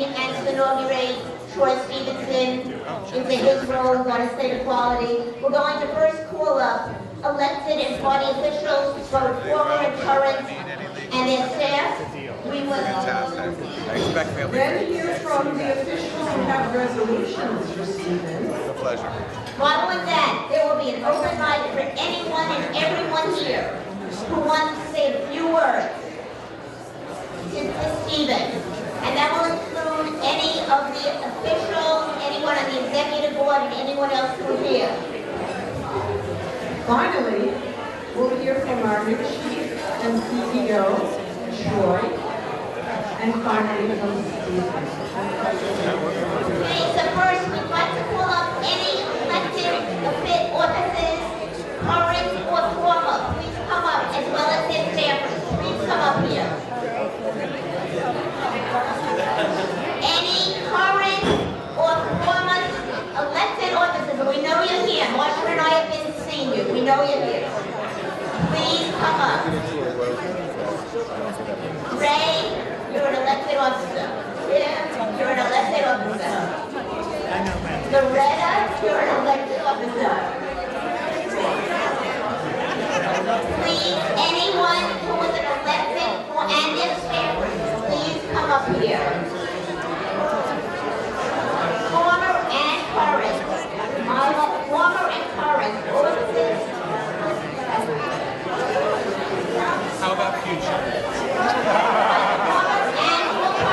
meeting and to inaugurate Troy Stevenson into his role on state equality. We're going to first call up elected and party officials, both former and current, and their staff. We will then hear from the officials who have resolutions for Stephen. It's a pleasure. Following that, there will be an open mic for anyone and everyone here who wants to say a few words to Stephen. And that will include any of the officials, anyone on the executive board, and anyone else who is here. Finally, we'll hear from our new chief and CEO, Troy, and finally from Stephen. Okay, so first, we'd like to call up any elected offices, current or former. Please come up, as well as their staffers. Please come up here. Any current or former elected officers, and we know you're here. Marsha and I have been seeing you. We know you're here. Please come up. Ray, you're an elected officer. Jim, you're an elected officer. Loretta, you're an elected officer. Please, anyone who is an elected and their staffers, please come up here. Former and current. Former and current offices. How about future? Former and current.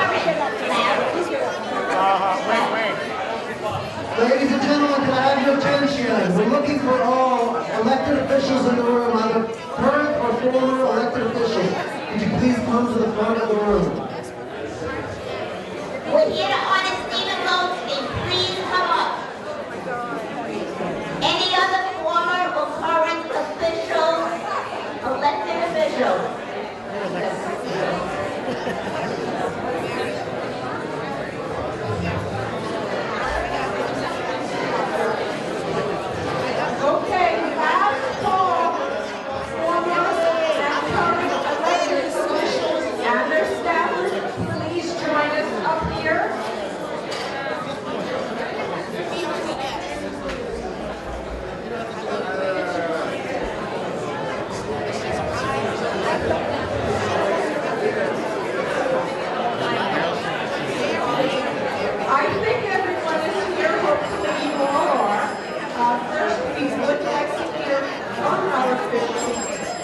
Ladies and gentlemen, can I have your attention? We're looking for all elected officials in the room, either current or former elected officials. Could you please come to the front of the room? We're here to honor Stephen Goldstein. Please come up. Any other former or current officials, elected officials? Okay, last call for and current elected officials and their staffers. Please join us up here. I think everyone is here, hopefully you all are. First, we would like to hear from our officials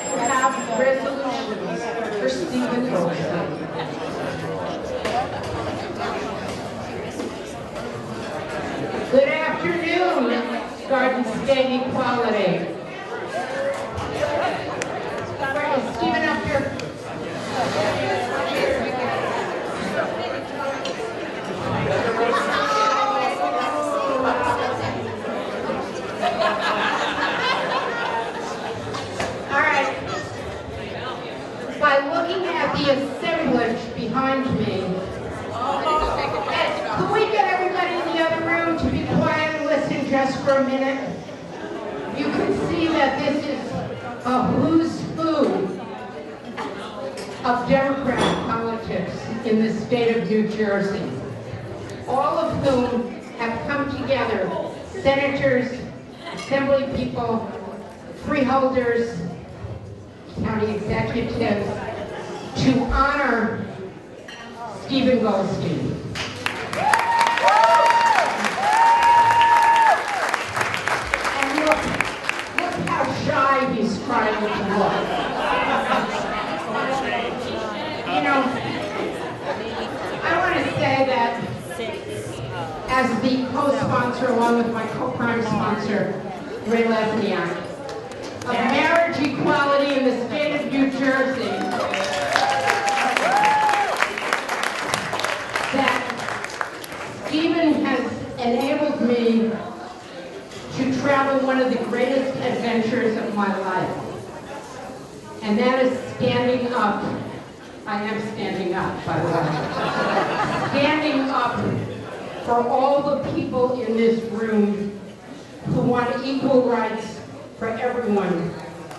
who have resolutions for Stephen Goldstein. Good afternoon, Garden State Equality. Where is Stephen up here? All right. By looking at the assemblage behind me, could we get everybody in the other room to be quiet and listen just for a minute? You can see that this is a who's who of Democrat politics in the state of New Jersey, all of whom have come together, senators, assembly people, freeholders, county executives, to honor Stephen Goldstein. And look how shy he's trying to look. You know, I want to say that as the co-sponsor, along with my co-prime sponsor, Ray Lesniak, of marriage equality in the state of New Jersey, that Stephen has enabled me to travel one of the greatest adventures of my life. And that is standing up. I am standing up, by the way. Standing up for all the people in this room who want equal rights for everyone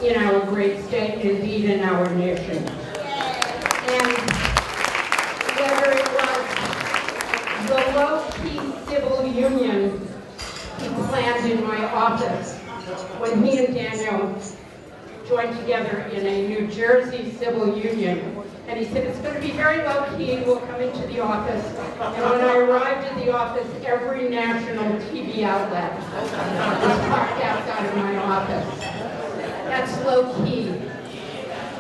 in our great state, indeed in our nation. And whether it was low-key civil union he planned in my office when he and Daniel joined together in a New Jersey civil union. And he said, it's going to be very low-key, we'll come into the office. And when I arrived at the office, every national TV outlet was parked outside of my office. That's low-key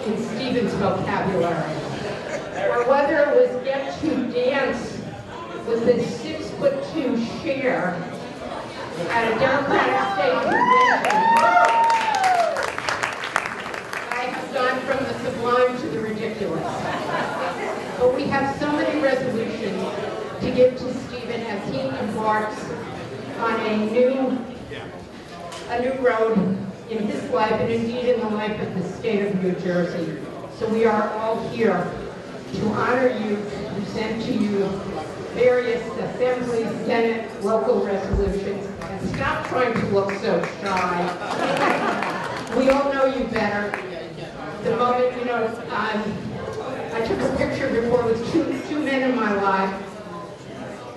in Stephen's vocabulary. Or whether it was get to dance with this 6'2" Cher at a Democratic state convention. I have gone from the sublime to the ridiculous. But we have so many resolutions to give to Stephen as he embarks on a new road in his life and indeed in the life of the state of New Jersey. So we are all here to honor you, to present to you various assemblies, senate, local resolutions, and stop trying to look so shy. We all know you better. The moment, I took a picture before with two men in my life.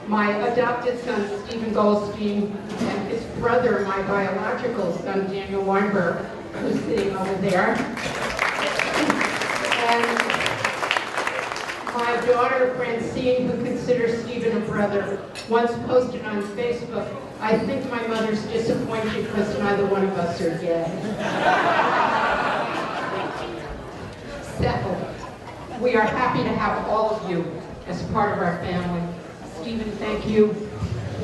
My adopted son, Stephen Goldstein, and his brother, my biological son, Daniel Weinberg, who's sitting over there. And my daughter, Francine, who considers Stephen a brother, once posted on Facebook, I think my mother's disappointed because neither one of us are gay. So, we are happy to have all of you as part of our family. Stephen, thank you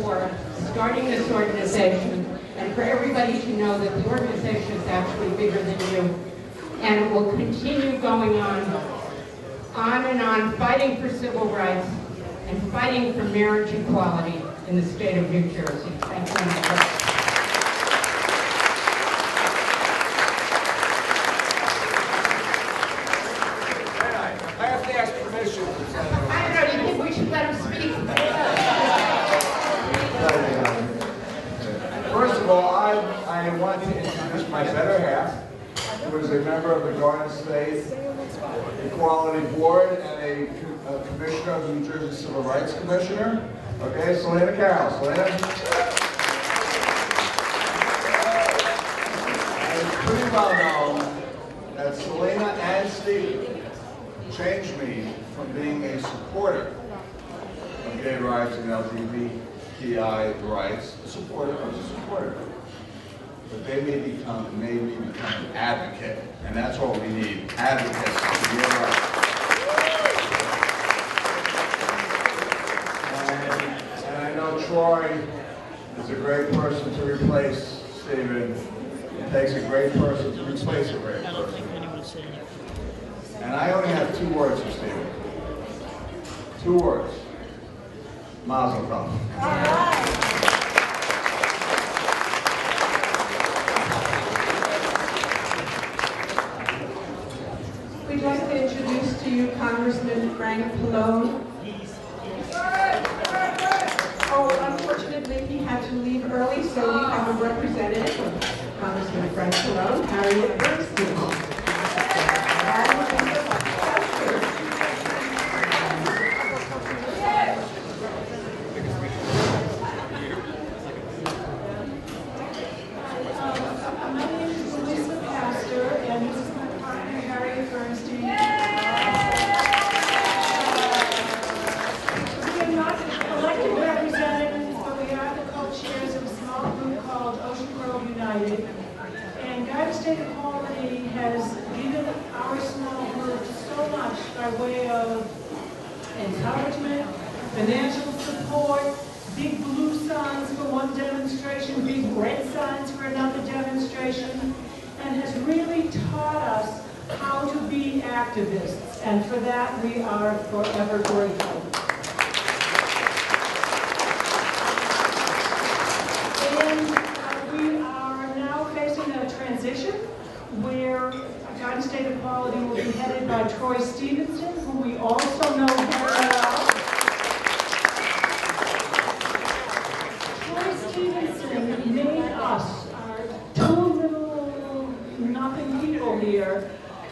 for starting this organization and for everybody to know that the organization is actually bigger than you. And it will continue going on and on, fighting for civil rights and fighting for marriage equality in the state of New Jersey. Thanks so much. I have to ask permission. I don't know, do you think we should let him speak? First of all, I want to introduce my better half, who is a member of the Garden State Equality Board and a commissioner of the New Jersey Civil Rights Commissioner. Okay, Selena Carroll. Selena? It's pretty well known that Selena and Steve changed me from being a supporter of gay rights and LGBTI rights, a supporter. I was a supporter. But they made me become an advocate, and that's what we need, advocates for your rights. And I know Troy is a great person to replace Stephen. It takes a great person to replace a great person. And I only have 2 words for Stephen. 2 words. Mazel tov. We'd like to introduce to you Congressman Frank Pallone. Oh, unfortunately, he had to leave early, so we have a representative of Congressman Frank Pallone, Harriet Bernstein. And Garden State Equality has given our small group so much by way of encouragement, financial support, big blue signs for one demonstration, big red signs for another demonstration, and has really taught us how to be activists. And for that, we are forever grateful. Where Garden State Equality will be headed by Troy Stevenson, who we also know very well. Troy Stevenson made us, our 2 little nothing people here,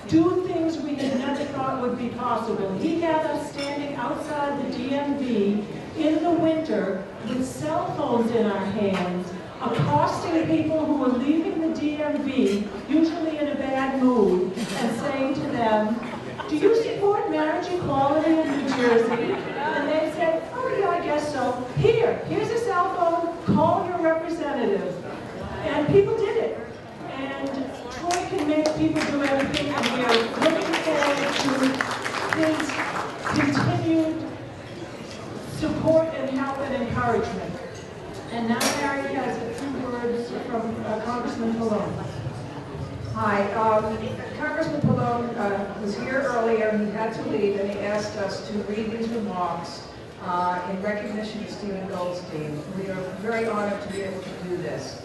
do things we had never thought would be possible. He had us standing outside the DMV in the winter with cell phones in our hands, accosting people who are leaving the DMV, usually in a bad mood, and saying to them, "Do you support marriage equality in New Jersey?" And they said, "Oh yeah, I guess so. Here's a cell phone, call your representative." And people did it. And Troy can make people do everything, and we are looking forward to his continued support and help and encouragement. And now Mary has a few words from Congressman Pallone. Hi, Congressman Pallone was here earlier. He had to leave, and he asked us to read these remarks in recognition of Stephen Goldstein. We are very honored to be able to do this.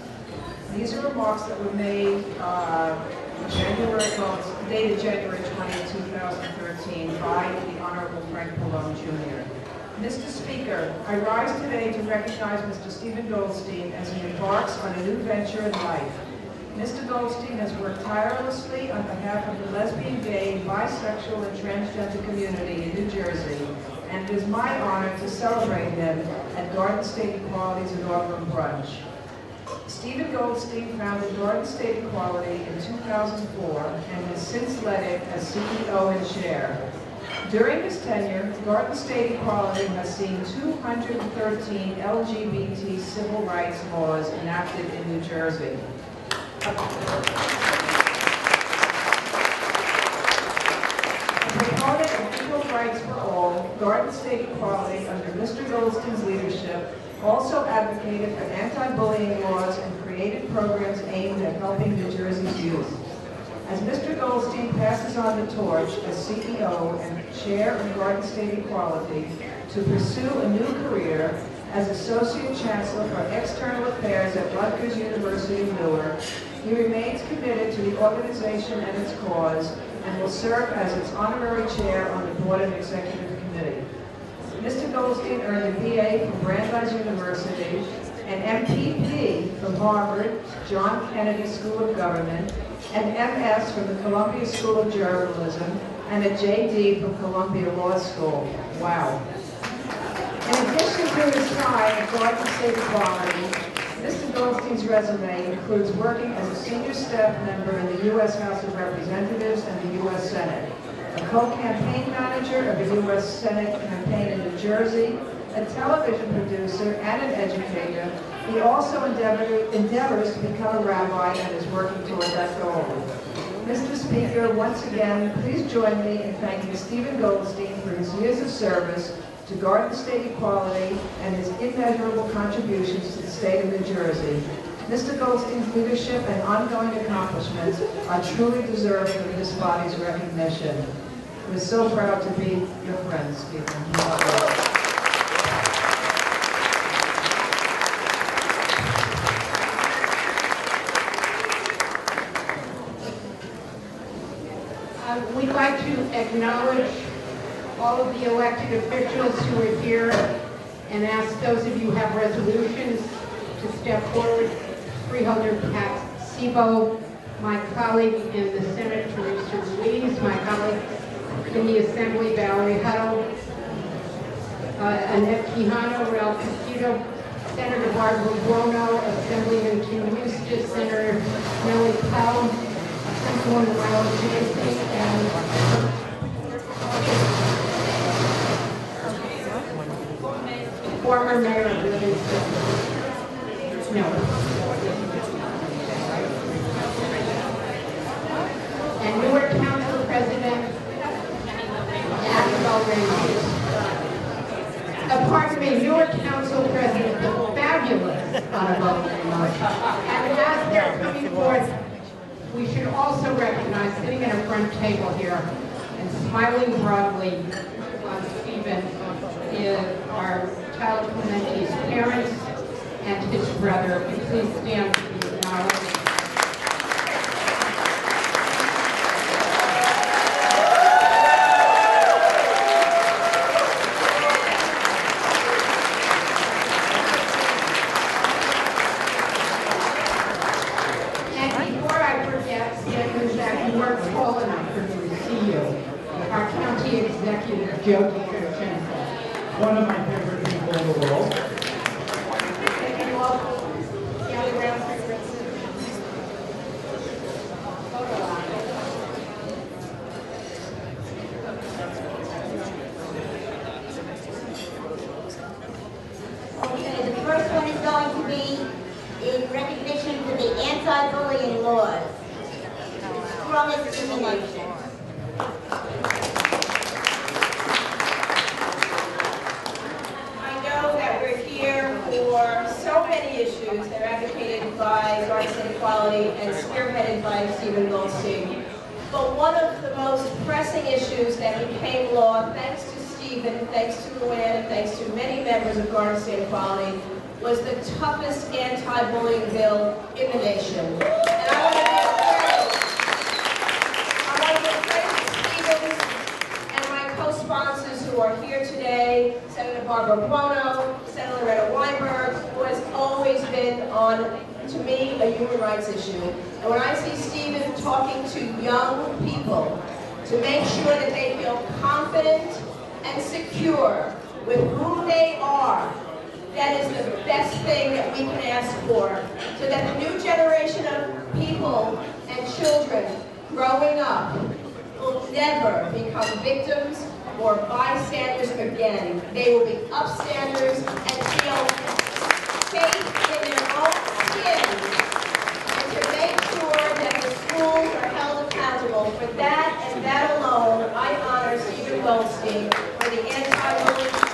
These are remarks that were made dated January 20, 2013 by the Honorable Frank Pallone Jr. Mr. Speaker, I rise today to recognize Mr. Stephen Goldstein as he embarks on a new venture in life. Mr. Goldstein has worked tirelessly on behalf of the lesbian, gay, bisexual, and transgender community in New Jersey, and it is my honor to celebrate him at Garden State Equality's inaugural brunch. Stephen Goldstein founded Garden State Equality in 2004 and has since led it as CEO and chair. During his tenure, Garden State Equality has seen 213 LGBT civil rights laws enacted in New Jersey. A proponent of equal rights for all, Garden State Equality, under Mr. Goldstein's leadership, also advocated for anti-bullying laws and created programs aimed at helping New Jersey's youth. As Mr. Goldstein passes on the torch as CEO and chair of Garden State Equality to pursue a new career as Associate Chancellor for External Affairs at Rutgers University Newark, he remains committed to the organization and its cause and will serve as its honorary chair on the Board and Executive Committee. Mr. Goldstein earned a BA from Brandeis University, an MPP from Harvard, John Kennedy School of Government, an MS from the Columbia School of Journalism, and a JD from Columbia Law School. Wow. In addition to his time at Garden State Equality, Mr. Goldstein's resume includes working as a senior staff member in the U.S. House of Representatives and the U.S. Senate, a co-campaign manager of the U.S. Senate campaign in New Jersey, a television producer, and an educator. He also endeavors to become a rabbi and is working toward that goal. Mr. Speaker, once again, please join me in thanking Stephen Goldstein for his years of service to Garden State Equality and his immeasurable contributions to the state of New Jersey. Mr. Goldstein's leadership and ongoing accomplishments are truly deserving of this body's recognition. We're so proud to be your friends, Stephen. We'd like to acknowledge all of the elected officials who are here and ask those of you who have resolutions to step forward. Freeholder Pat Sebo, my colleague in the Senate, Teresa Ruiz, my colleague in the Assembly, Valerie Huddle, Annette Quijano, Ralph Castillo, Senator Barbara Buono, Assemblyman Kim Eustace, Senator Nellie Powell, Councilwoman Riley James, and former Mayor of Livingston. No. And Newark Council President Annabelle Rangers. Pardon me, Newark Council President, the fabulous Annabelle Rangers. And as they're coming forth, we should also recognize, sitting at a front table here and smiling broadly on Stephen, is our child Clementi's parents and his brother. Please stand to be acknowledged. And before I forget, Stephen, that you weren't tall enough for me to see you. Our county executive, Joe DiCrescenzo. One of my favorite people. call the roll. Okay, the first one is going to be in recognition for the anti-bullying laws. Strongest discrimination. I know that we're here for so many issues that are advocated by Garden State Equality and spearheaded by Stephen Goldstein. But one of the most pressing issues that became law, thanks to Stephen, thanks to Luann, and thanks to many members of Garden State Equality, was the toughest anti-bullying bill in the nation. And I want to give credit to Stephen and my co-sponsors who are here today, Senator Barbara Buono, Senator Loretta Weinberg, who has always been on, to me, a human rights issue. And when I see Stephen talking to young people to make sure that they feel confident and secure with who they are, that is the best thing that we can ask for, so that the new generation of people and children growing up will never become victims or bystanders again. They will be upstanders and feel safe in their own skin, and to make sure that the schools are held accountable. For that and that alone, I honor Stephen Goldstein for the anti-bullying bill.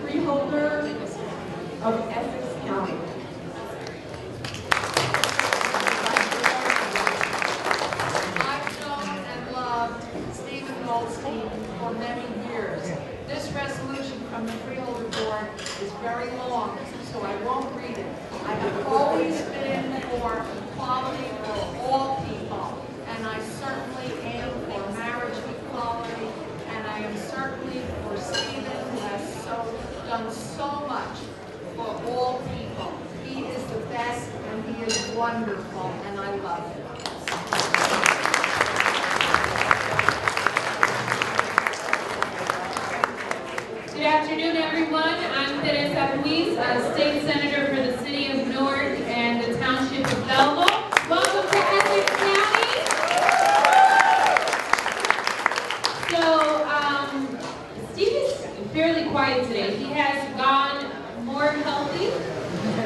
Freeholder of Essex County. I've known and loved Stephen Goldstein for many years. This resolution from the Freeholder Board is very long, so I won't read it. I have always been for equality for all people, and I certainly aim for marriage equality, and I am certainly for Stephen, who has done so much for all people. He is the best, and he is wonderful, and I love him. Good afternoon, everyone. I'm Teresa Ruiz, a state senator for the city of Newark and the township of Belleville. Welcome to Essex County. So, Steve is fairly quiet today. He has gone more healthy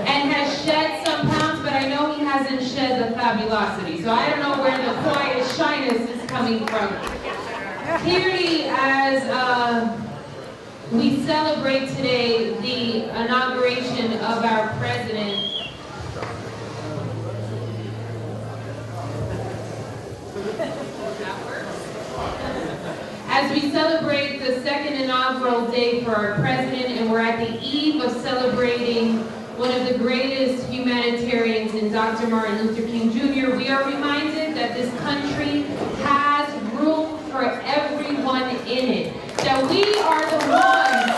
and has shed some pounds, but I know he hasn't shed the fabulosity. So I don't know where the quiet shyness is coming from. Clearly, as we celebrate today the inauguration of our president, as we celebrate the second inaugural day for our president, and we're at the eve of celebrating one of the greatest humanitarians in Dr. Martin Luther King Jr., we are reminded that this country has room for everyone in it. That we are the ones,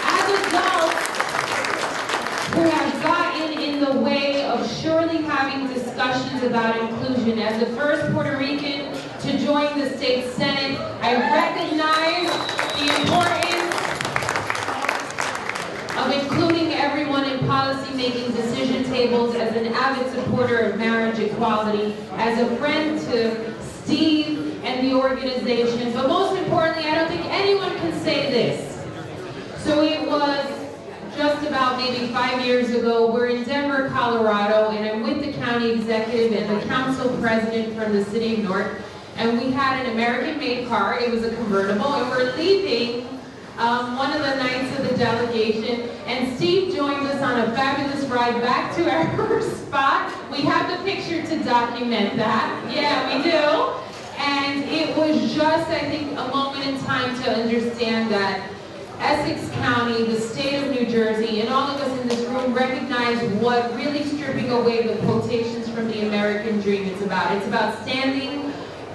as adults, who have gotten in the way of surely having discussions about inclusion. As the first Puerto Rican to join the state Senate, I recognize the importance of including everyone in policy-making decision tables. As an avid supporter of marriage equality, as a friend to Steve and the organization, but most importantly, I don't think anyone can say this. So it was just about maybe 5 years ago. We're in Denver, Colorado, and I'm with the county executive and the council president from the city of Newark, and we had an American-made car. It was a convertible, and we're leaving one of the nights of the delegation, and Steve joined us on a fabulous ride ride back to our spot. We have the picture to document that. Yeah, we do. And it was just, I think, a moment in time to understand that Essex County, the state of New Jersey, and all of us in this room recognize what really stripping away the quotations from the American dream is about. It's about standing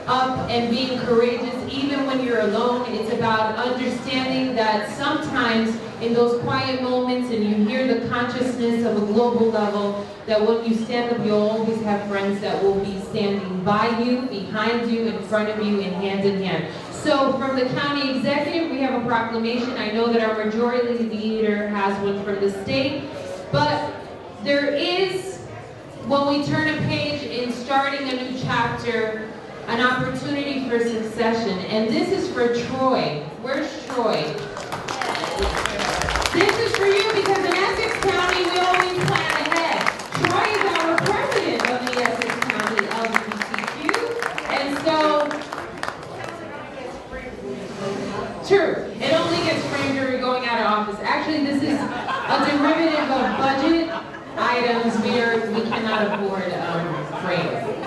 up and being courageous even when you're alone. It's about understanding that sometimes in those quiet moments and you hear the consciousness of a global level, that when you stand up, you'll always have friends that will be standing by you, behind you, in front of you, and hand in hand. So from the county executive, we have a proclamation. I know that our majority leader has one from the state, but there is, when we turn a page in starting a new chapter, an opportunity for succession. And this is for Troy. Where's Troy? This is for you because in Essex County, we always plan ahead. Troy is our president of the Essex County LGBTQ. And so, true, it only gets framed when you're going out of office. Actually, this is a derivative of budget items we cannot afford frame.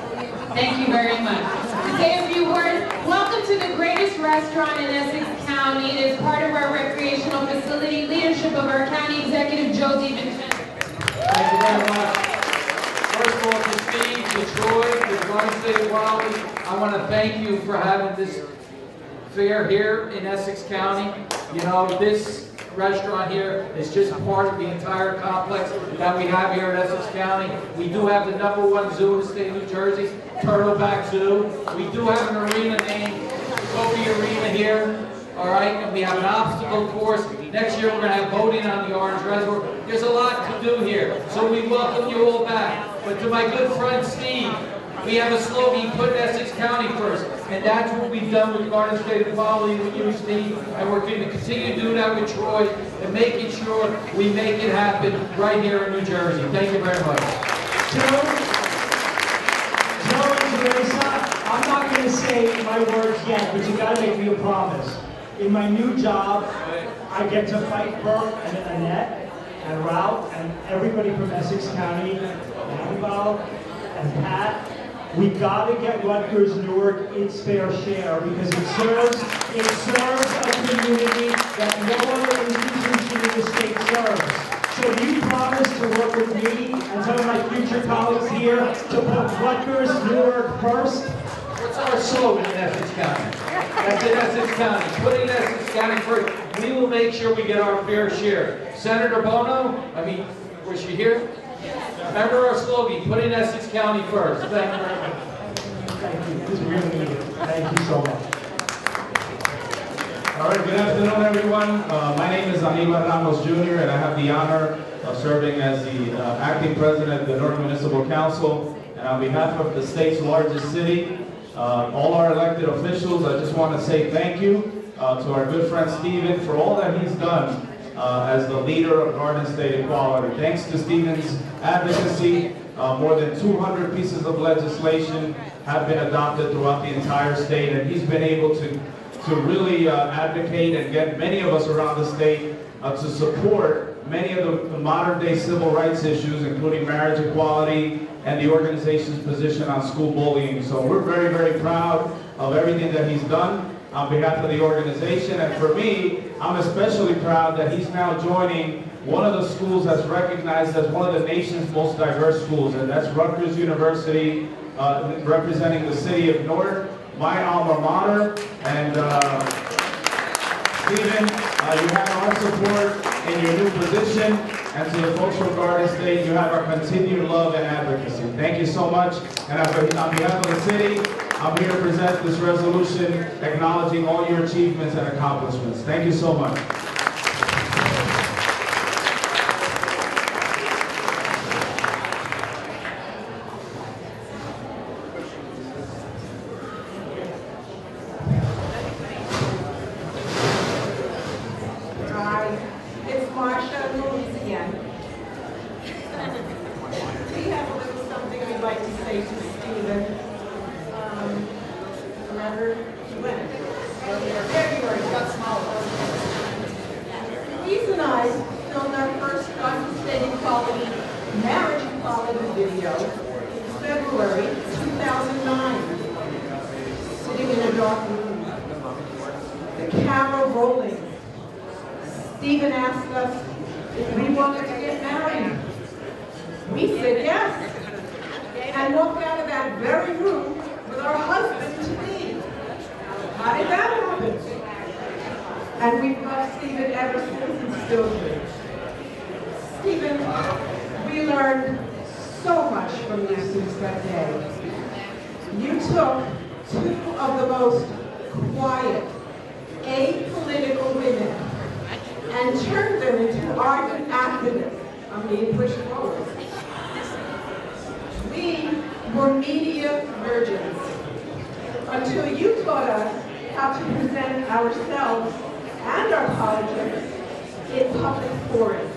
Thank you very much. To say a few words, welcome to the greatest restaurant in Essex County. It is part of our recreational facility, leadership of our county executive, Joe Stevenson. Thank you very much. First of all, to Steve, to Troy, to the Garden State of Raleigh, I want to thank you for having this fair here in Essex County. You know, this restaurant here is just part of the entire complex that we have here in Essex County. We do have the #1 zoo in the state of New Jersey, Turtleback Zoo. We do have an arena named Kobe Arena here, all right, and we have an obstacle course. Next year we're going to have boating on the Orange Reservoir. There's a lot to do here, so we welcome you all back. But to my good friend Steve, we have a slogan, put Essex County first, and that's what we've done with Garden State Equality with you, Steve, and we're going to continue to do that with Troy, and making sure we make it happen right here in New Jersey. Thank you very much. Joe and Teresa, I'm not going to say my words yet, but you got to make me a promise. In my new job, I get to fight Burke and Annette and Ralph and everybody from Essex County, Annabelle and Pat. We got to get Rutgers Newark its fair share because it serves a community that no other institution in the state serves. So do you promise to work with me and some of my future colleagues here to put Rutgers Newark first? What's our slogan in Essex County? That's in Essex County. Putting Essex County first. We will make sure we get our fair share. Senator Bono, was she here? Remember our slogan, putting Essex County first. Thank you very much. Thank you. This is really needed. Thank you so much. All right, good afternoon, everyone. My name is Aníbal Ramos Jr., and I have the honor of serving as the acting president of the Newark Municipal Council. And on behalf of the state's largest city, all our elected officials, I just want to say thank you to our good friend Stephen for all that he's done as the leader of Garden State Equality. Thanks to Stephen's advocacy, more than 200 pieces of legislation have been adopted throughout the entire state, and he's been able to really advocate and get many of us around the state to support many of the modern day civil rights issues, including marriage equality and the organization's position on school bullying. So we're very, very proud of everything that he's done on behalf of the organization. And for me, I'm especially proud that he's now joining one of the schools that's recognized as one of the nation's most diverse schools, and that's Rutgers University, representing the city of Newark, my alma mater. And Stephen, you have our support in your new position, and to the folks from Garden State, you have our continued love and advocacy. Thank you so much. And on behalf of the city, I'm here to present this resolution acknowledging all your achievements and accomplishments. Thank you so much. ago, February 2009, sitting in a dark room, the camera rolling. Stephen asked us if we wanted to get married. We said yes, and walked out of that very room with our husband-to-be. How did that happen? And we've loved Stephen ever since and still do. Stephen, we learned so much from you since that day. You took two of the most quiet, apolitical women and turned them into ardent activists. I'm being pushed forward. We were media virgins until you taught us how to present ourselves and our politics in public forums.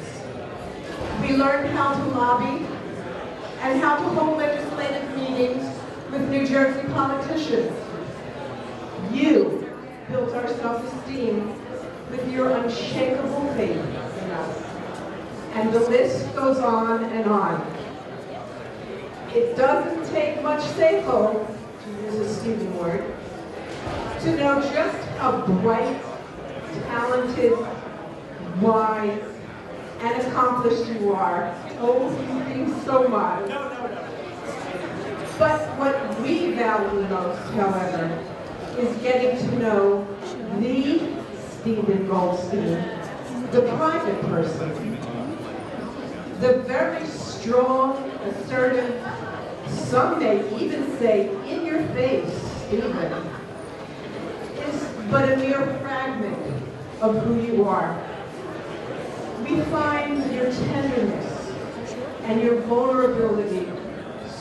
We learned how to lobby and how to hold legislative meetings with New Jersey politicians. You built our self-esteem with your unshakable faith in us. And the list goes on and on. It doesn't take much safo, to use a Stephen word, to know just how bright, talented, wise, and accomplished you are. Oh, you think so much. But what we value most, however, is getting to know the Stephen Goldstein, the private person, the very strong, assertive, some may even say in your face, Stephen, is but a mere fragment of who you are. We find your tenderness and your vulnerability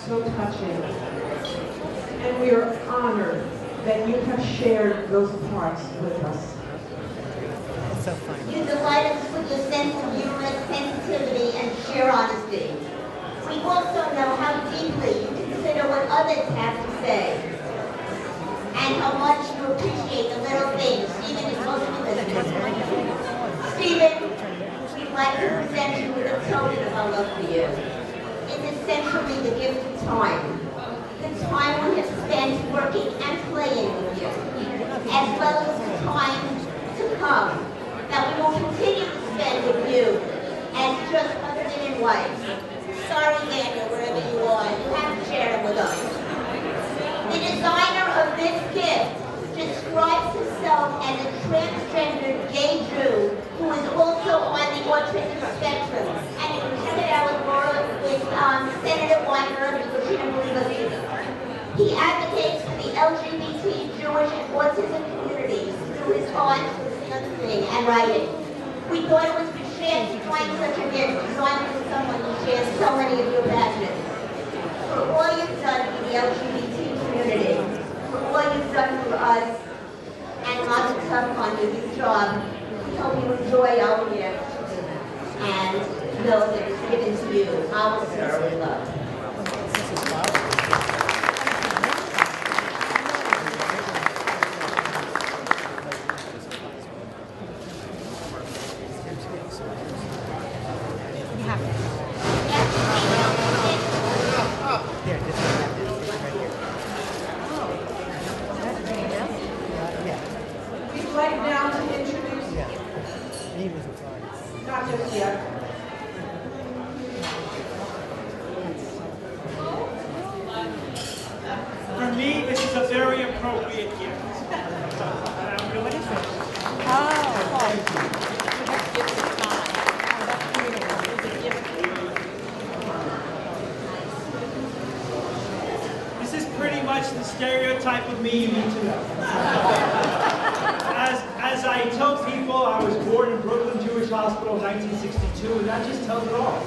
so touching, and we are honored that you have shared those parts with us. You delight us with your sense of humor, sensitivity, and sheer honesty. We also know how deeply you consider what others have to say, and how much you appreciate the little things, Stephen is mostly listening. Stephen, we'd like to present you with a token of our love for you. It's essentially the gift of time. The time we have spent working and playing with you, as well as the time to come that we will continue to spend with you as just husband and wife. Sorry, Daniel, wherever you are, you haven't shared it with us. The designer of this gift describes himself as a transgender gay Jew who is also on the autism spectrum. And you can check it out with Senator Weinberg because she didn't believe us either. He advocates for the LGBT, Jewish, and autism communities through his art, and writing. We thought it was a chance to find such a gift designed for someone who shares so many of your passions. For all you've done for the LGBT community, for all you've done for us, and lots of tough on your new job, we hope you enjoy our gift and know that it's given to you our sincere love. Stereotype of me you need to know. As I tell people, I was born in Brooklyn Jewish Hospital in 1962, and that just tells it all.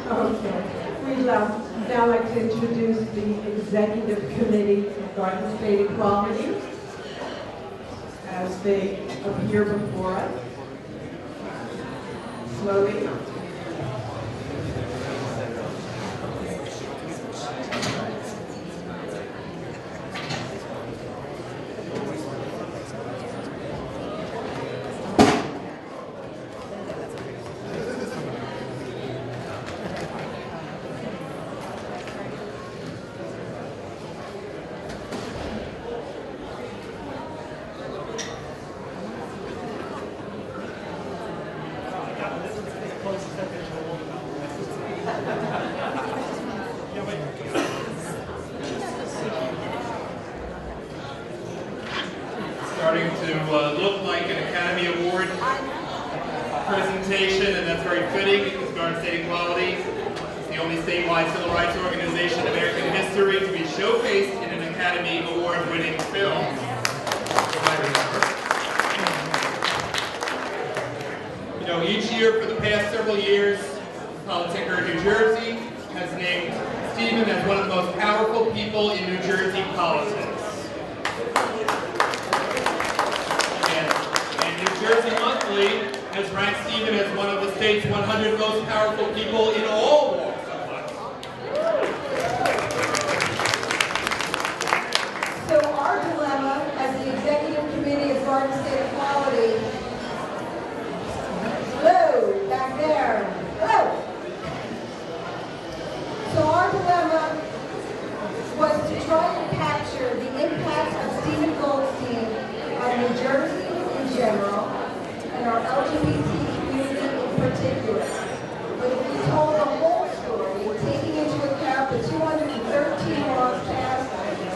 Okay. We'd now like to introduce the Executive Committee regarding State Equality as they appear before us. Slowly. Starting to look like an Academy Award presentation, and that's very fitting because Garden State Equality is the only statewide civil rights organization in American history to be showcased in an Academy Award-winning film. You might remember. You know, each year for the past several years, Politicker in New Jersey has named Stephen as one of the most powerful people in New Jersey politics. New Jersey Monthly has ranked Stephen as one of the state's 100 most powerful people in all walks of life. So our dilemma as the Executive Committee of Garden State Equality, hello, back there, hello. So our dilemma was to try and capture the impact of Stephen Goldstein on New Jersey in general, and our LGBT community in particular. But if we told the whole story, taking into account the 213 laws passed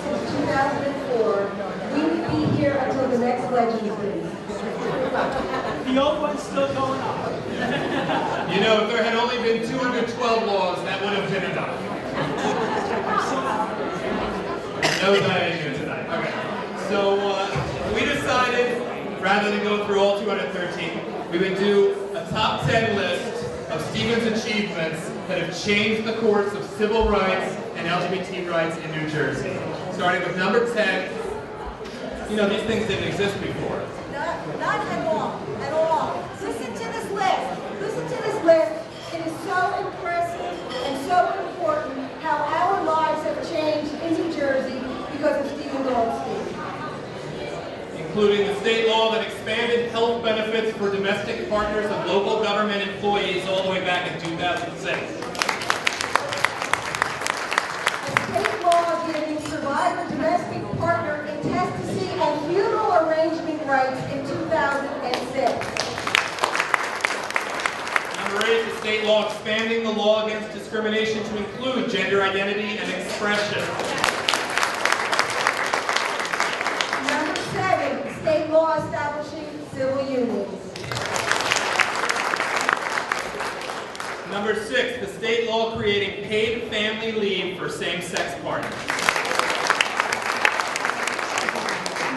since 2004, we would be here until the next legislature. The old one's still going on. You know, if there had only been 212 laws, that would have been enough. No diet tonight. Okay. So we decided, rather than go through all 213, we would do a top 10 list of Stephen's achievements that have changed the course of civil rights and LGBT rights in New Jersey. Starting with number 10, you know, these things didn't exist before. Not at all, at all. Listen to this list. Listen to this list. It is so impressive and so important how our lives have changed in New Jersey because of Stephen Goldstein. Including the state law that expanded health benefits for domestic partners of local government employees all the way back in 2006. A state law giving survivor domestic partner intestacy and funeral arrangement rights in 2006. Number 8, the state law expanding the law against discrimination to include gender identity and expression. Number 7, state law establishing civil unions. Number 6, the state law creating paid family leave for same-sex partners.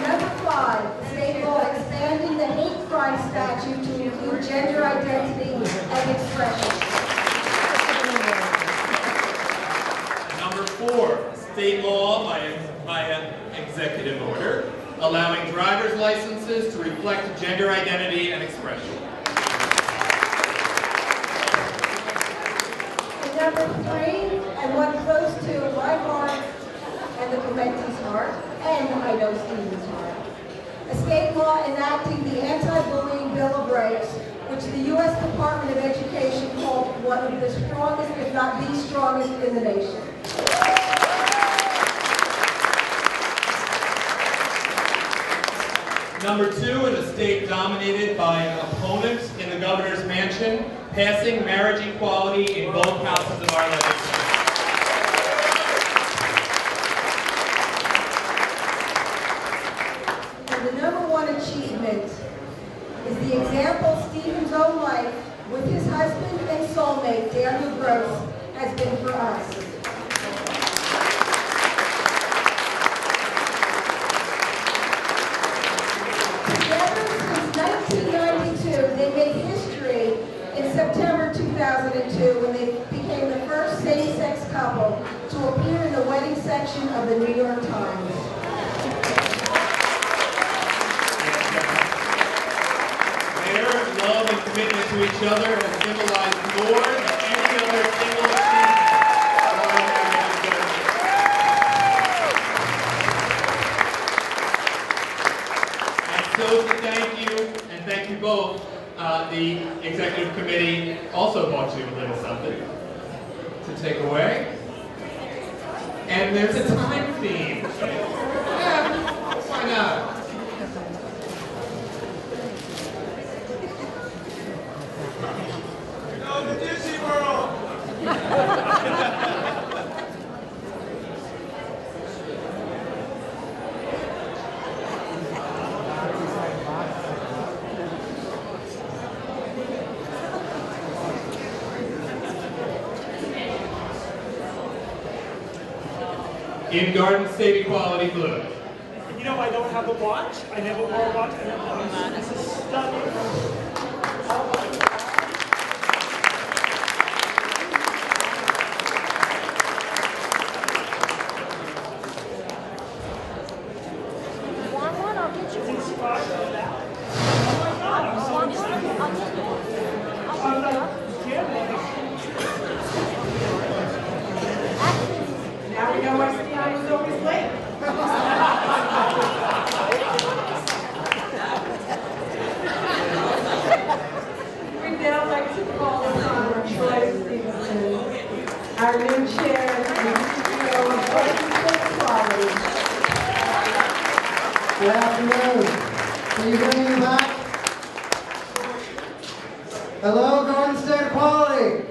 Number 5, the state law expanding the hate crime statute to include gender identity and expression. Number 4, state law by an executive order allowing driver's licenses to reflect gender identity and expression. And number 3, and one close to my heart and the committee's heart, and I know Stephen's heart, a state law enacting the Anti-Bullying Bill of Rights, which the U.S. Department of Education called one of the strongest, if not the strongest, in the nation. Number 2, in a state dominated by an opponent in the governor's mansion, passing marriage equality in both houses of our legislature. And the number 1 achievement is the example Stephen's own life with his husband and soulmate, Daniel Gross, has been for us. Together since 1992, they made history in September 2002 when they became the first same-sex couple to appear in the wedding section of the New York Times. Their love and commitment to each other has symbolized more than any other single achievement of our American citizens. And so to thank you, and thank you both, the executive committee also bought you a little something to take away. And there's a time theme. Yeah, why not? in Garden State Equality Blue. You know, I don't have a watch. I never wore a watch. This is stunning. Now we know why Steve was always late. We'd now like to call upon Troy Stevenson, our new chair and CEO of Garden State Equality. Good afternoon. Can you hear me in the back? Hello, Garden State Equality.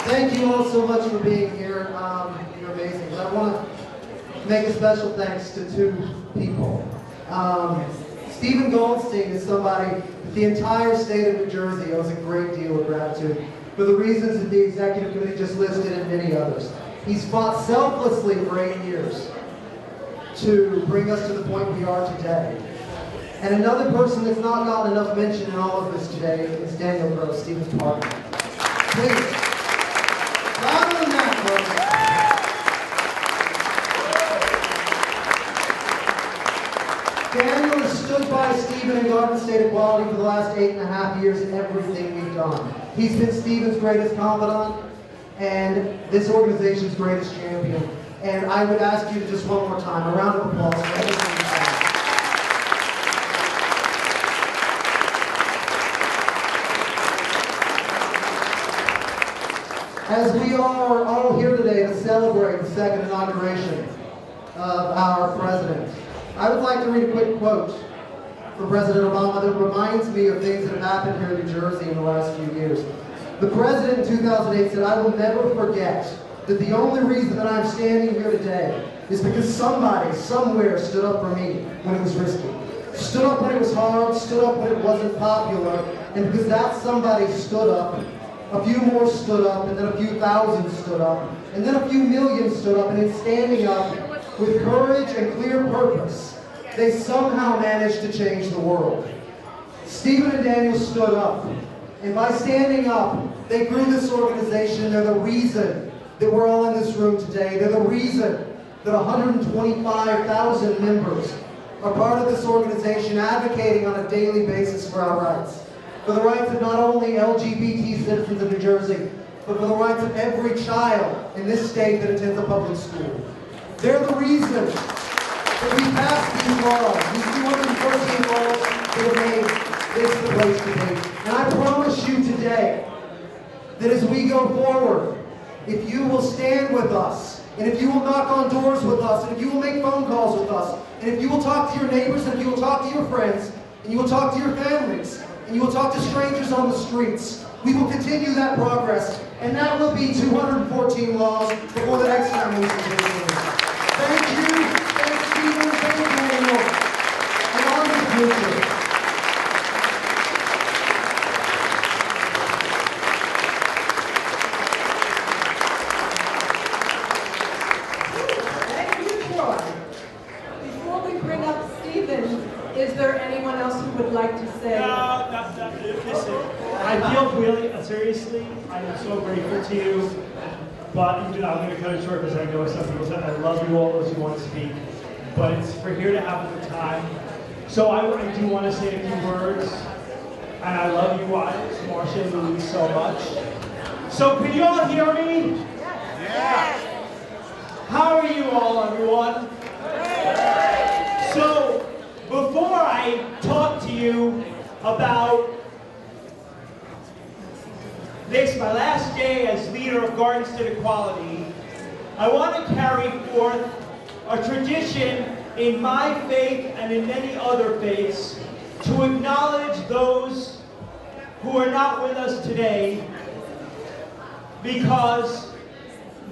Thank you all so much for being here. You're amazing. But I want to make a special thanks to two people. Stephen Goldstein is somebody that the entire state of New Jersey owes a great deal of gratitude for the reasons that the executive committee just listed and many others. He's fought selflessly for 8 years to bring us to the point we are today. And another person that's not gotten enough mention in all of this today is Daniel Gross, Stephen's partner. Please. Louder than that, folks. Daniel has stood by Stephen and Garden State Equality for the last 8.5 years in everything we've done. He's been Stephen's greatest confidant and this organization's greatest champion. And I would ask you to just one more time, a round of applause for everything you've done. As we are all here today to celebrate the second inauguration of our president, I would like to read a quick quote from President Obama that reminds me of things that have happened here in New Jersey in the last few years. The president in 2008 said, "I will never forget that the only reason that I'm standing here today is because somebody, somewhere stood up for me when it was risky. Stood up when it was hard, stood up when it wasn't popular, and because that somebody stood up, a few more stood up, and then a few thousand stood up, and then a few million stood up, and in standing up with courage and clear purpose, they somehow managed to change the world." Stephen and Daniel stood up, and by standing up, they grew this organization. They're the reason that we're all in this room today. They're the reason that 125,000 members are part of this organization, advocating on a daily basis for our rights. For the rights of not only LGBT citizens of New Jersey, but for the rights of every child in this state that attends a public school. They're the reason that we passed these laws, these 214 laws that have made this the place to be. And I promise you today that as we go forward, if you will stand with us, and if you will knock on doors with us, and if you will make phone calls with us, and if you will talk to your neighbors, and if you will talk to your friends, and you will talk to your families, and you will talk to strangers on the streets, we will continue that progress, and that will be 214 laws before the next time we continue. Thank you, thanks Stephen, thank you Daniel, and on to the future. Thank you, Troy. Before we bring up Stephen, is there anyone else who would like to say? No, listen, I feel really, seriously, I am so grateful to you, but I'm going to cut it short because I know some people said I love you all those who want to speak, but we're here to have a good time. So I do want to say a few words, and I love you guys, Marcia and Louise, so much. So can you all hear me? Yeah. How are you all, everyone? So, before I talk to you about this, my last day as leader of Garden State Equality, I want to carry forth a tradition in my faith and in many other faiths to acknowledge those who are not with us today because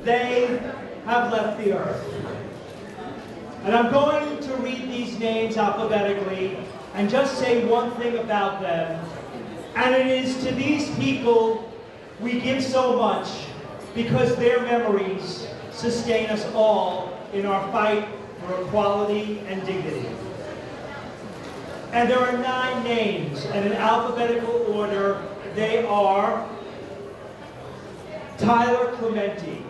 they have left the earth. And I'm going to read these names alphabetically and just say one thing about them. And it is to these people We give so much because their memories sustain us all in our fight for equality and dignity. And there are 9 names, and in alphabetical order, they are Tyler Clementi.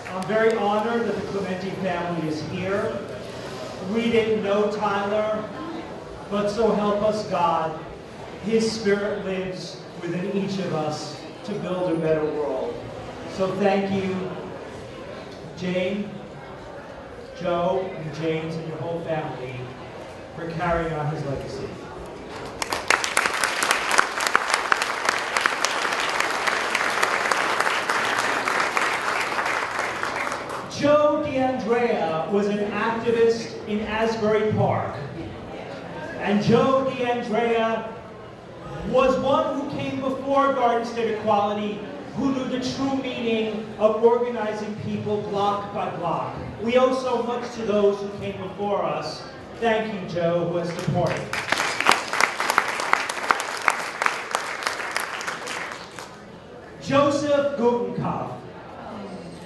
I'm very honored that the Clementi family is here. We didn't know Tyler, but so help us God, his spirit lives within each of us to build a better world. So thank you, Jane, Joe, and James, and your whole family for carrying on his legacy. Joe DeAndrea was an activist in Asbury Park. And Joe DeAndrea was one who came before Garden State Equality, who knew the true meaning of organizing people block by block. We owe so much to those who came before us. Thank you, Joe, who has supported. Joseph Gutenkopf.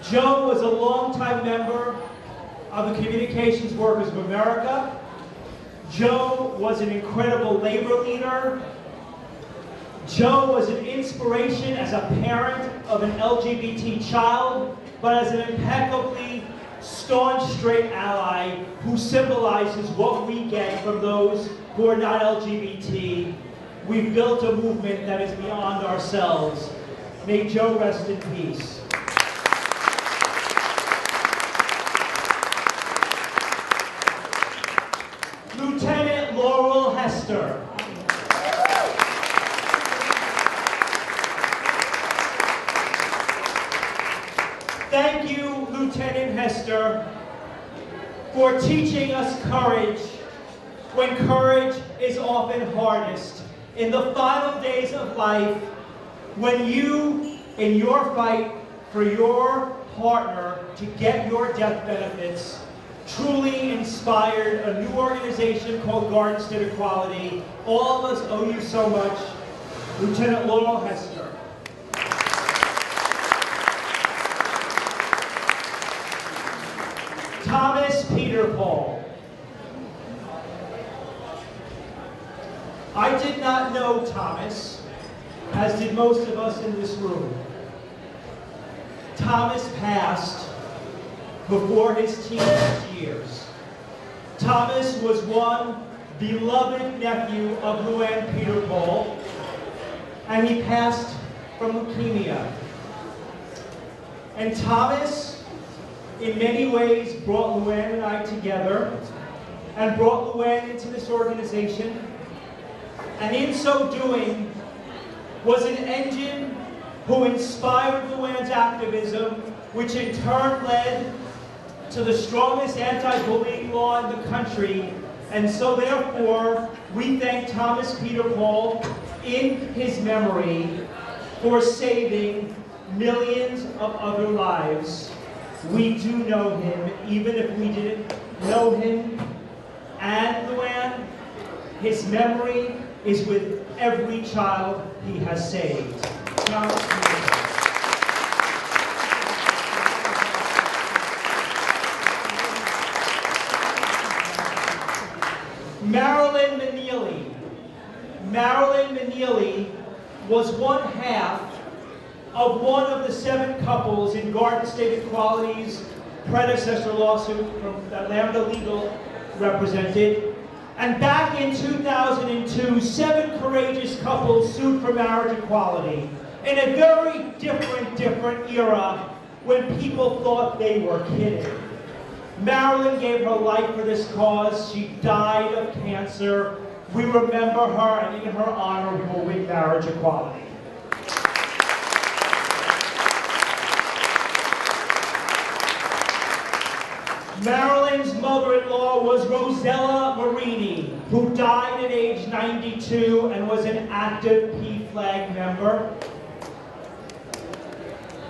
Joe was a longtime member of the Communications Workers of America. Joe was an incredible labor leader. Joe was an inspiration as a parent of an LGBT child, but as an impeccably staunch straight ally who symbolizes what we get from those who are not LGBT. We've built a movement that is beyond ourselves. May Joe rest in peace. Lieutenant Laurel Hester. Thank you, Lieutenant Hester, for teaching us courage when courage is often hardest. In the final days of life, when you, in your fight for your partner to get your death benefits, truly inspired a new organization called Garden State Equality. All of us owe you so much. Lieutenant Laurel Hester. Thomas Peter Paul. I did not know Thomas, as did most of us in this room. Thomas passed before his teenage years. Thomas was one beloved nephew of Luann Peter Paul, and he passed from leukemia. And Thomas, in many ways, brought Luann and I together, and brought Luann into this organization, and in so doing, was an engine who inspired Luann's activism, which in turn led to the strongest anti-bullying law in the country. And so therefore, we thank Thomas Peter Paul in his memory for saving millions of other lives. We do know him, even if we didn't know him. And Luann, his memory is with every child he has saved. Thomas Peter Paul. Marilyn Meneely. Marilyn Meneely was one half of one of the 7 couples in Garden State Equality's predecessor lawsuit that Lambda Legal represented. And back in 2002, 7 courageous couples sued for marriage equality in a very different era when people thought they were kidding. Marilyn gave her life for this cause. She died of cancer. We remember her, and in her honor, we will win marriage equality. Marilyn's mother-in-law was Rosella Marini, who died at age 92 and was an active PFLAG member.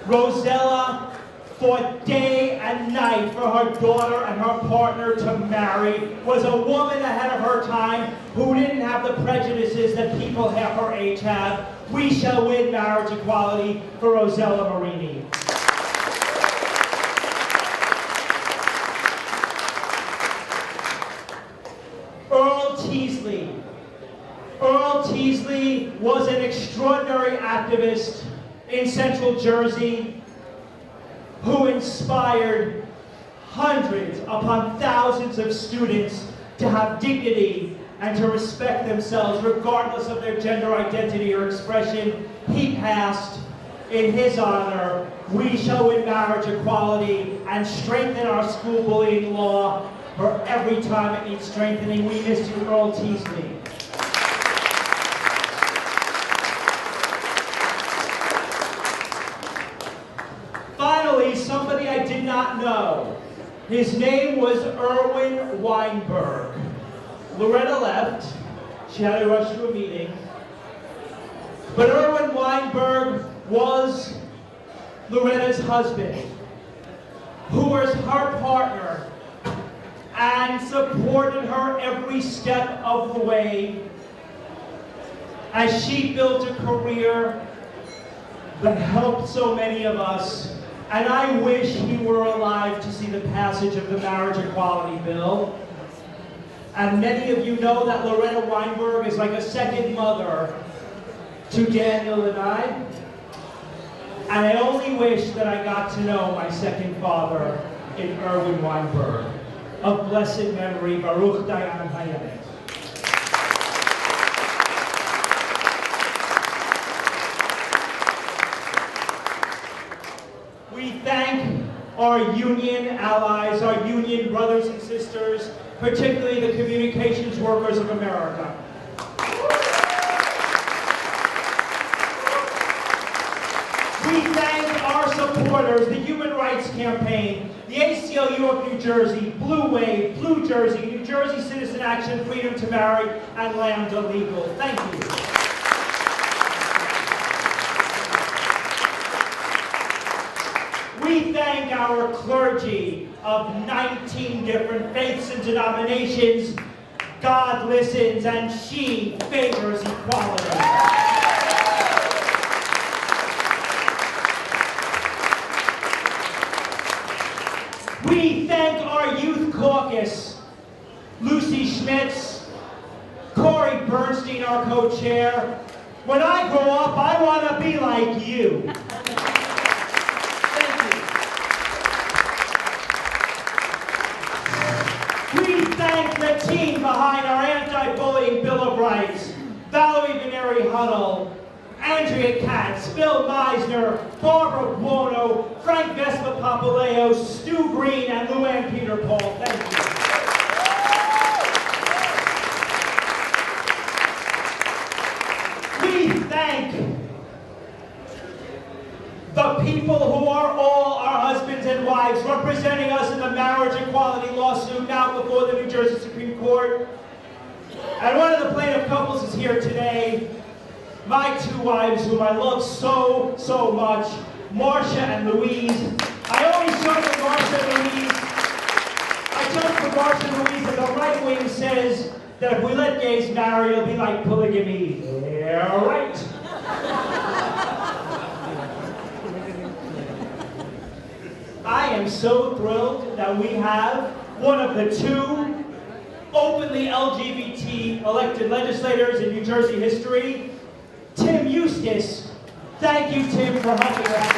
Rosella fought day and night for her daughter and her partner to marry, was a woman ahead of her time who didn't have the prejudices that people half her age have. We shall win marriage equality for Rosella Marini. Earl Teasley. Earl Teasley was an extraordinary activist in Central Jersey who inspired hundreds upon thousands of students to have dignity and to respect themselves regardless of their gender identity or expression. He passed. In his honor, we shall win marriage equality and strengthen our school bullying law for every time it needs strengthening. We miss you, Earl Teasley. Finally, somebody I did not know. His name was Erwin Weinberg. Loretta left. She had to rush to a meeting. But Erwin Weinberg was Loretta's husband, who was her partner and supported her every step of the way as she built a career that helped so many of us. And I wish he were alive to see the passage of the marriage equality bill. And many of you know that Loretta Weinberg is like a second mother to Daniel and I. And I only wish that I got to know my second father in Erwin Weinberg. Of blessed memory, Baruch Dayan Hayanet. We thank our union allies, our union brothers and sisters, particularly the Communications Workers of America. We thank our supporters, the Human Rights Campaign, the ACLU of New Jersey, Blue Wave, Blue Jersey, New Jersey Citizen Action, Freedom to Marry, and Lambda Legal. Thank you. We thank our clergy of 19 different faiths and denominations. God listens and she favors equality. We thank our youth caucus, Lucy Schmitz, Corey Bernstein, our co-chair. When I grow up, I want to be like you. We thank the team behind our anti-bullying Bill of Rights, Valerie Veneri Huddle, Andrea Katz, Bill Meisner, Barbara Buono, Frank Vespa Papaleo, Stu Green, and Luann Peter Paul. Thank you. We thank the people who are all our husbands and wives representing us in the marriage equality lawsuit now before the New Jersey Supreme Court. And one of the plaintiff couples is here today. My two wives, whom I love so, so much, Marcia and Louise. I always joke with Marcia and Louise. I joke with Marcia and Louise that the right wing says that if we let gays marry, it'll be like polygamy. Yeah, right. I am so thrilled that we have one of the two openly LGBT elected legislators in New Jersey history, Tim Eustace. Thank you, Tim, for helping us.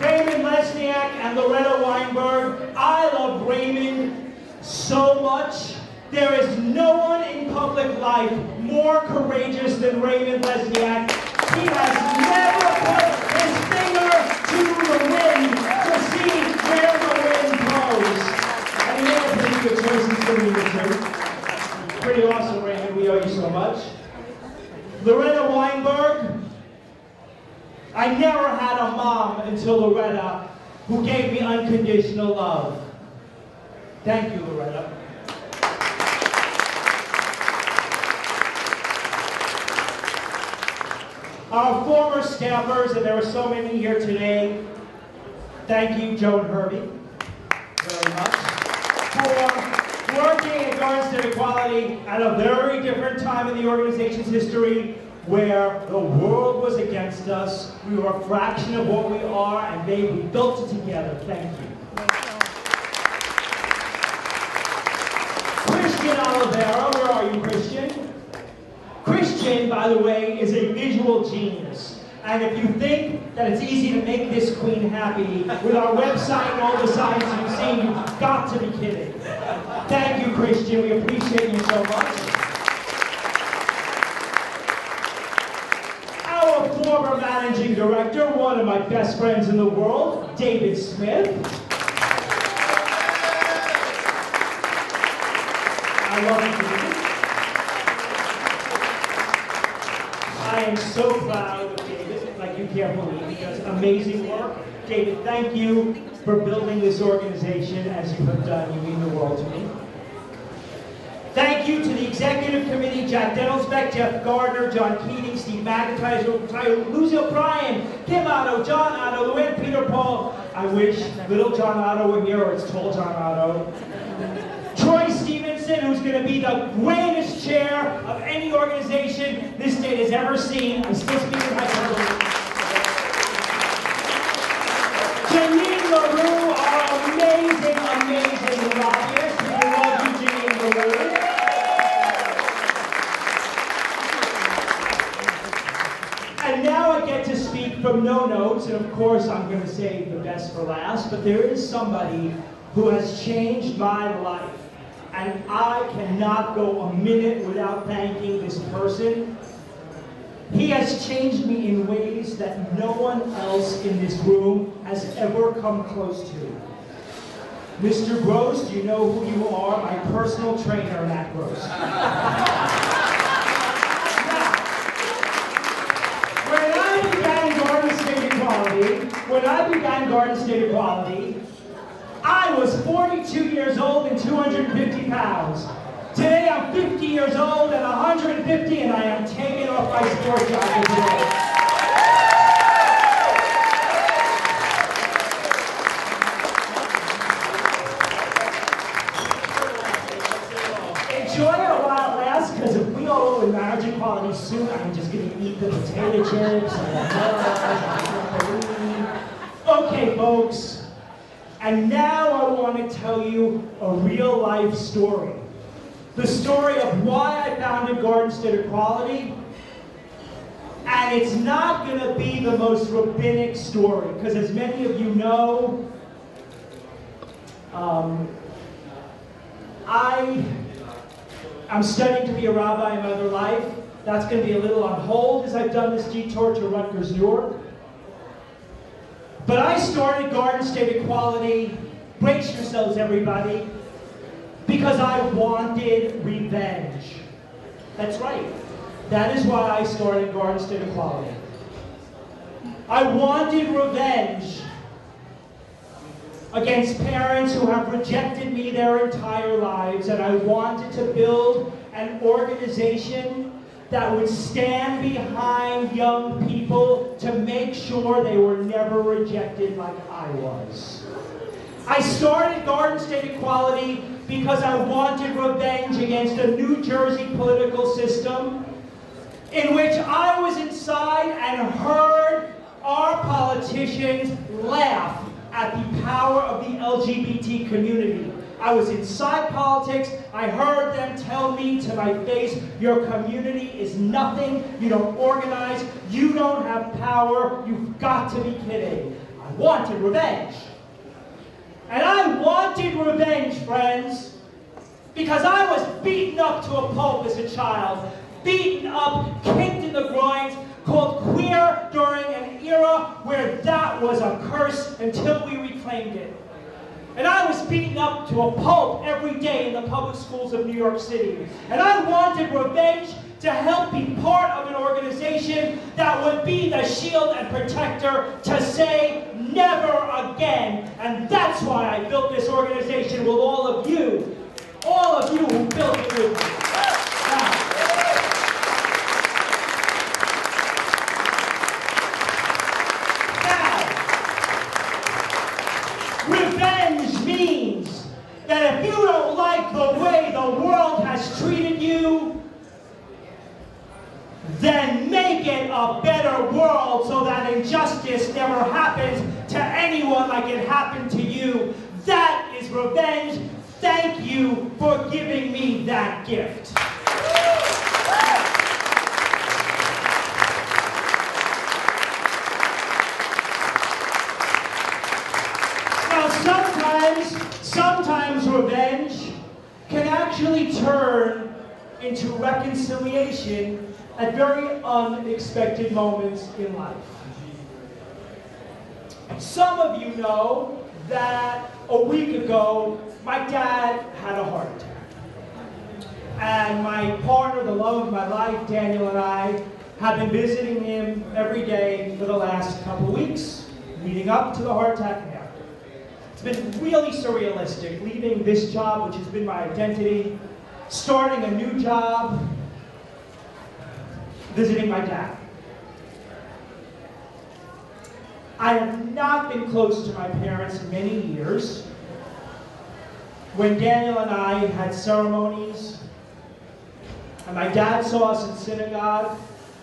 Raymond Lesniak and Loretta Weinberg. I love Raymond so much. There is no one in public life more courageous than Raymond Lesniak. He has never put his finger to the wind to see where the wind blows. And he made a pretty good choices for me too. Pretty awesome, Raymond. We owe you so much. Loretta Weinberg. I never had a mom until Loretta who gave me unconditional love. Thank you, Loretta. Our former staffers, and there are so many here today, thank you, Joe and Herbie, very much, for working at Garden State Equality at a very different time in the organization's history where the world was against us. We were a fraction of what we are, and we built it together. Thank you. Christian Oliveira, where are you, Christian? Christian, by the way, is a visual genius. And if you think that it's easy to make this queen happy with our website and all the signs you've seen, you've got to be kidding. Thank you, Christian. We appreciate you so much. Our former managing director, one of my best friends in the world, David Smith. I love you, David. I am so proud of David, like you can't believe. He does amazing work. David, thank you for building this organization as you have done. You mean the world to me. Thank you to the Executive Committee, Jack Dennelsbeck, Jeff Gardner, John Keating, Steve McIntyre, Lucy O'Brien, Kim Otto, John Otto, Luann Peter Paul. I wish little John Otto were here, or it's tall John Otto. Troy Stevenson, who's going to be the greatest chair of any organization this state has ever seen. I'm still speaking hyperbole. Janine LaRue, our amazing, amazing lobbyist. We love you, Janine LaRue. And now I get to speak from no notes, and of course I'm going to save the best for last, but there is somebody who has changed my life. And I cannot go a minute without thanking this person. He has changed me in ways that no one else in this room has ever come close to. Mr. Gross, you know who you are, my personal trainer, Matt Gross. When I began Garden State Equality, I was 42 years old and 250 pounds. Today I'm 50 years old and 150, and I am taking off my sport jacket today. Enjoy it while it lasts, because if we all win marriage equality soon, I'm just going to eat the potato chips and Okay, folks. And now I want to tell you a real-life story. The story of why I founded Garden State Equality. And it's not going to be the most rabbinic story, because as many of you know, I'm studying to be a rabbi in my other life. That's going to be a little on hold as I've done this detour to Rutgers, New York. But I started Garden State Equality, brace yourselves everybody, because I wanted revenge. That's right. That is why I started Garden State Equality. I wanted revenge against parents who have rejected me their entire lives, and I wanted to build an organization that would stand behind young people to make sure they were never rejected like I was. I started Garden State Equality because I wanted revenge against a New Jersey political system in which I was inside and heard our politicians laugh at the power of the LGBT community. I was inside politics. I heard them tell me to my face, your community is nothing. You don't organize. You don't have power. You've got to be kidding. I wanted revenge. And I wanted revenge, friends, because I was beaten up to a pulp as a child. Beaten up, kicked in the groins, called queer during an era where that was a curse until we reclaimed it. And I was beaten up to a pulp every day in the public schools of New York City. And I wanted revenge to help be part of an organization that would be the shield and protector to say never again. And that's why I built this organization with all of you who built it with me. Now, then make it a better world so that injustice never happens to anyone like it happened to you. That is revenge. Thank you for giving me that gift. Now sometimes revenge can actually turn into reconciliation at very unexpected moments in life. Some of you know that a week ago, my dad had a heart attack. And my partner, the love of my life, Daniel, and I have been visiting him every day for the last couple of weeks, leading up to the heart attack and after. It's been really surrealistic, leaving this job, which has been my identity, starting a new job, visiting my dad. I have not been close to my parents in many years. When Daniel and I had ceremonies, and my dad saw us in synagogue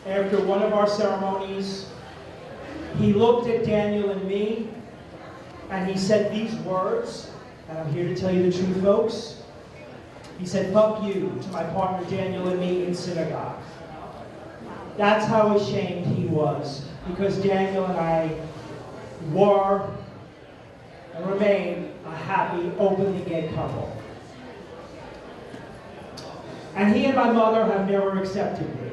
after one of our ceremonies, he looked at Daniel and me, and he said these words, and I'm here to tell you the truth, folks. He said, "Fuck you," to my partner Daniel and me in synagogue. That's how ashamed he was, because Daniel and I were and remain a happy, openly gay couple. And he and my mother have never accepted me.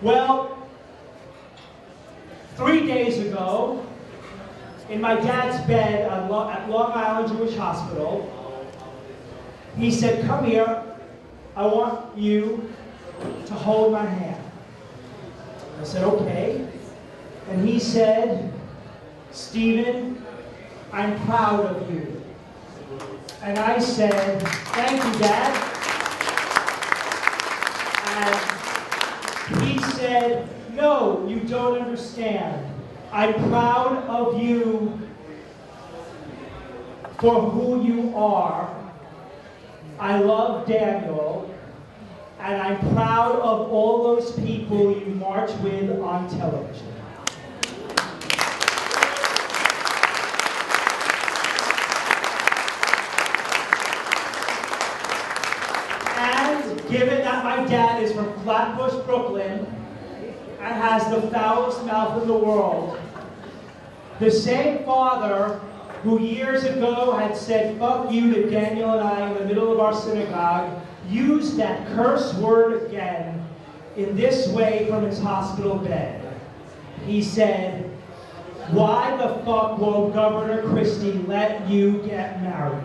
Well, 3 days ago, in my dad's bed at Long Island Jewish Hospital, he said, "Come here, I want you to hold my hand." I said, "Okay." And he said, "Stephen, I'm proud of you." And I said, "Thank you, Dad." And he said, "No, you don't understand. I'm proud of you for who you are. I love Daniel, and I'm proud of all those people you march with on television." And given that my dad is from Flatbush, Brooklyn, and has the foulest mouth in the world, the same father who years ago had said "fuck you" to Daniel and I in the middle of our synagogue, used that curse word again in this way from his hospital bed. He said, "Why the fuck won't Governor Christie let you get married?"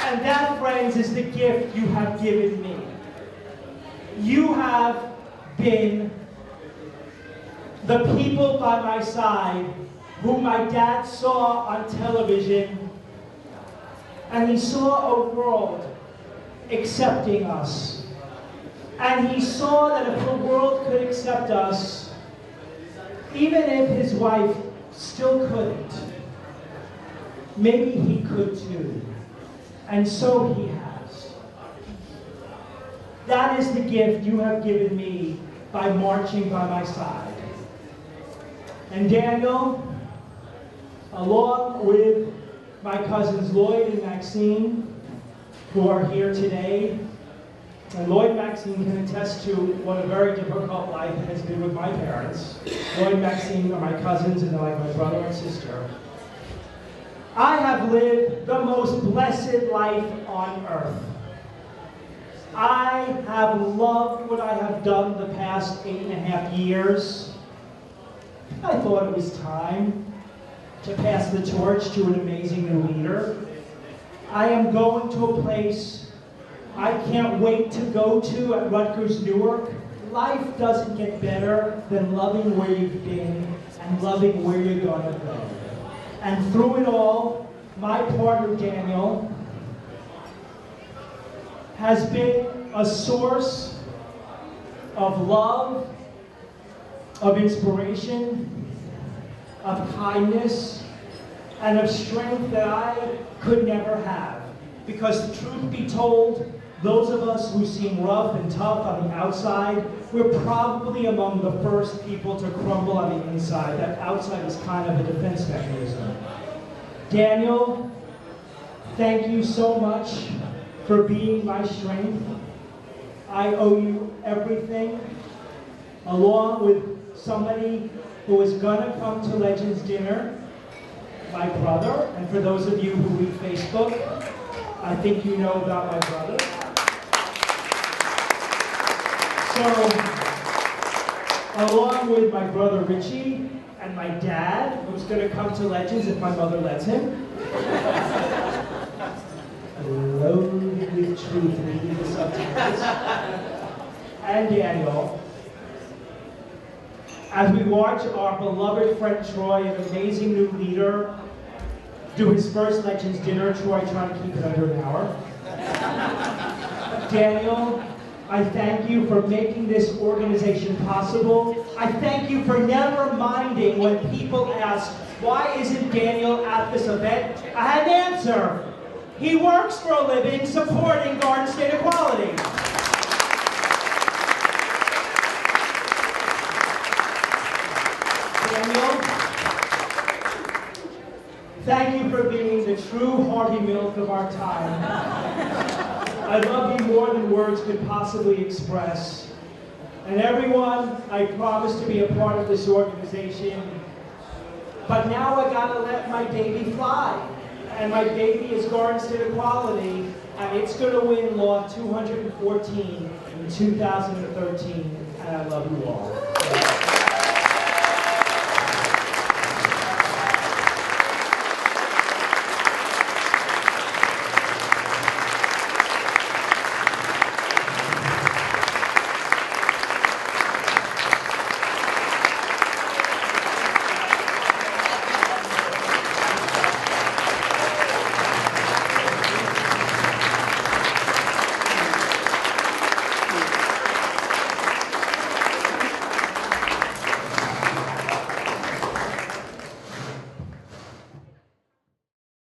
And that, friends, is the gift you have given me. You have been the people by my side whom my dad saw on television, and he saw a world accepting us. And he saw that if the world could accept us, even if his wife still couldn't, maybe he could too. And so he has. That is the gift you have given me by marching by my side. And Daniel, along with my cousins Lloyd and Maxine, who are here today, and Lloyd and Maxine can attest to what a very difficult life has been with my parents. Lloyd and Maxine are my cousins, and they're like my brother and sister. I have lived the most blessed life on earth. I have loved what I have done the past 8.5 years. I thought it was time to pass the torch to an amazing new leader. I am going to a place I can't wait to go to at Rutgers Newark. Life doesn't get better than loving where you've been and loving where you're going to go. And through it all, my partner Daniel has been a source of love, of inspiration, of kindness, and of strength that I could never have. Because the truth be told, those of us who seem rough and tough on the outside, we're probably among the first people to crumble on the inside. That outside is kind of a defense mechanism. Daniel, thank you so much for being my strength. I owe you everything, along with somebody who is gonna come to Legends Dinner, my brother. And for those of you who read Facebook, I think you know about my brother. So, along with my brother Richie and my dad, who's going to come to Legends if my mother lets him. Loaded with truth, reading the subtitles. And Daniel, as we watch our beloved friend Troy, an amazing new leader, do his first Legends Dinner. Troy trying to keep it under an hour. Daniel, I thank you for making this organization possible. I thank you for never minding when people ask, why isn't Daniel at this event? I had an answer. He works for a living supporting Garden State Equality. Daniel, thank you for being the true Harvey Milk of our time. I love you more than words could possibly express. And everyone, I promise to be a part of this organization. But now I gotta let my baby fly. And my baby is Garden State Equality, and it's gonna win Law 214 in 2013. And I love you all.